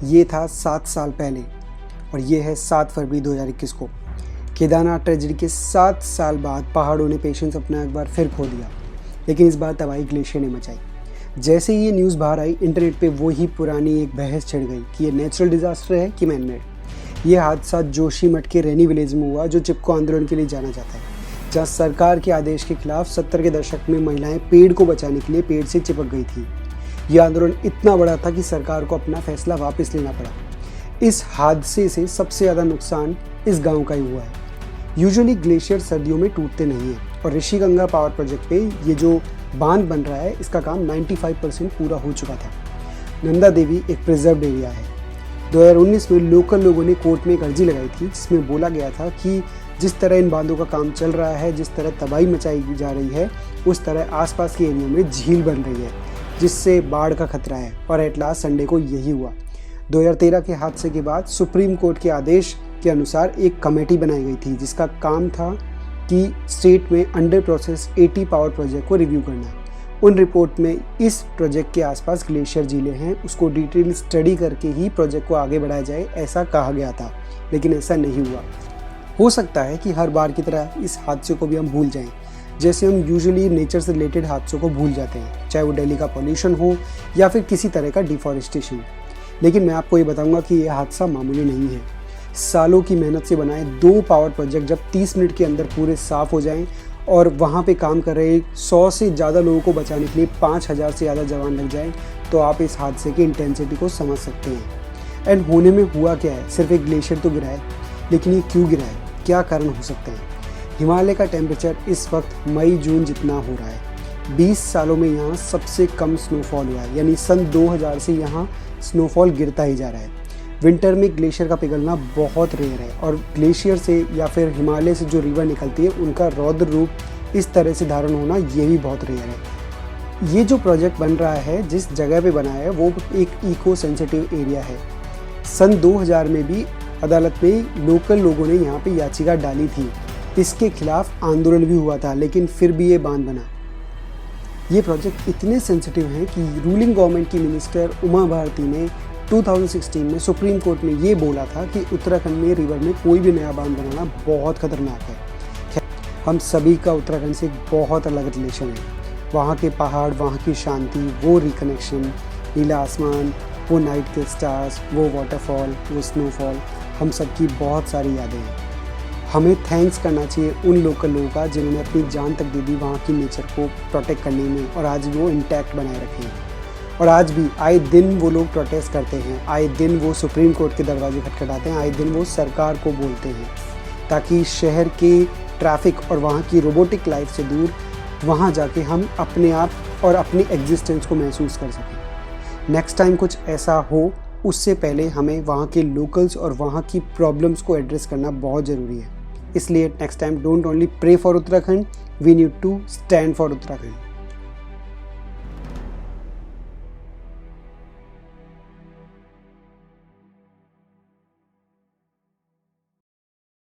ये था 7 साल पहले और ये है 7 फरवरी 2021 को। केदारनाथ ट्रेजेडी के 7 साल बाद पहाड़ों ने पेशेंस अपना एक बार फिर खो दिया, लेकिन इस बार तबाही ग्लेशियर ने मचाई। जैसे ही ये न्यूज़ बाहर आई, इंटरनेट पे वही पुरानी एक बहस छिड़ गई कि ये नेचुरल डिज़ास्टर है कि मैनमेड। ये हादसा जोशीमठ के रैनी विलेज में हुआ, जो चिपको आंदोलन के लिए जाना जाता है, जहाँ सरकार के आदेश के खिलाफ 70 के दशक में महिलाएं पेड़ को बचाने के लिए पेड़ से चिपक गई थी। यह आंदोलन इतना बड़ा था कि सरकार को अपना फैसला वापस लेना पड़ा। इस हादसे से सबसे ज़्यादा नुकसान इस गांव का ही हुआ है। यूजुअली ग्लेशियर सर्दियों में टूटते नहीं हैं और ऋषिगंगा पावर प्रोजेक्ट पे ये जो बांध बन रहा है, इसका काम 95% पूरा हो चुका था। नंदा देवी एक प्रिजर्व्ड एरिया है। 2019 में लोकल लोगों ने कोर्ट में एक अर्जी लगाई थी, जिसमें बोला गया था कि जिस तरह इन बांधों का काम चल रहा है, जिस तरह तबाही मचाई जा रही है, उस तरह आसपास के एरिया में झील बन रही है, जिससे बाढ़ का खतरा है। और एट लास्ट संडे को यही हुआ। 2013 के हादसे के बाद सुप्रीम कोर्ट के आदेश के अनुसार एक कमेटी बनाई गई थी, जिसका काम था कि स्टेट में अंडर प्रोसेस 80 पावर प्रोजेक्ट को रिव्यू करना। उन रिपोर्ट में इस प्रोजेक्ट के आसपास ग्लेशियर झीलें हैं, उसको डिटेल स्टडी करके ही प्रोजेक्ट को आगे बढ़ाया जाए, ऐसा कहा गया था, लेकिन ऐसा नहीं हुआ। हो सकता है कि हर बार की तरह इस हादसे को भी हम भूल जाएं, जैसे हम यूजुअली नेचर से रिलेटेड हादसों को भूल जाते हैं, चाहे वो दिल्ली का पॉल्यूशन हो या फिर किसी तरह का डिफॉरेस्टेशन। लेकिन मैं आपको ये बताऊंगा कि यह हादसा मामूली नहीं है। सालों की मेहनत से बनाए 2 पावर प्रोजेक्ट जब 30 मिनट के अंदर पूरे साफ़ हो जाएं और वहाँ पे काम कर रहे 100 से ज़्यादा लोगों को बचाने के लिए 5000 से ज़्यादा जवान लग जाएं, तो आप इस हादसे की इंटेंसिटी को समझ सकते हैं। एंड होने में हुआ क्या है, सिर्फ एक ग्लेशियर तो गिरा है, लेकिन ये क्यों गिरा है, क्या कारण हो सकते हैं। हिमालय का टेम्परेचर इस वक्त मई जून जितना हो रहा है। 20 सालों में यहाँ सबसे कम स्नोफॉल हुआ है, यानी सन 2000 से यहाँ स्नोफॉल गिरता ही जा रहा है। विंटर में ग्लेशियर का पिघलना बहुत रेयर है और ग्लेशियर से या फिर हिमालय से जो रिवर निकलती है, उनका रौद्र रूप इस तरह से धारण होना, ये भी बहुत रेयर है। ये जो प्रोजेक्ट बन रहा है, जिस जगह पे बना है, वो एक इको सेंसिटिव एरिया है। सन 2000 में भी अदालत में लोकल लोगों ने यहाँ पे याचिका डाली थी, इसके खिलाफ आंदोलन भी हुआ था, लेकिन फिर भी ये बांध बना। ये प्रोजेक्ट इतने सेंसिटिव हैं कि रूलिंग गवर्नमेंट की मिनिस्टर उमा भारती ने 2016 में सुप्रीम कोर्ट में ये बोला था कि उत्तराखंड में रिवर में कोई भी नया बांध बनाना बहुत खतरनाक है। हम सभी का उत्तराखंड से बहुत अलग रिलेशन है। वहाँ के पहाड़, वहाँ की शांति, वो रिकनेक्शन, नीला आसमान, वो नाइट के स्टार्स, वो वाटरफॉल, वो स्नोफॉल, हम सबकी बहुत सारी यादें हैं। हमें थैंक्स करना चाहिए उन लोकल लोगों का जिन्होंने अपनी जान तक दे दी वहाँ की नेचर को प्रोटेक्ट करने में, और आज वो इंटैक्ट बनाए रखे हैं। और आज भी आए दिन वो लोग प्रोटेस्ट करते हैं, आए दिन वो सुप्रीम कोर्ट के दरवाजे खटखटाते हैं, आए दिन वो सरकार को बोलते हैं, ताकि शहर के ट्रैफिक और वहाँ की रोबोटिक लाइफ से दूर वहाँ जाके हम अपने आप और अपनी एग्जिस्टेंस को महसूस कर सकें। नेक्स्ट टाइम कुछ ऐसा हो, उससे पहले हमें वहाँ के लोकल्स और वहाँ की प्रॉब्लम्स को एड्रेस करना बहुत ज़रूरी है। इसलिए next time don't only pray for Uttarakhand, we need to stand for Uttarakhand.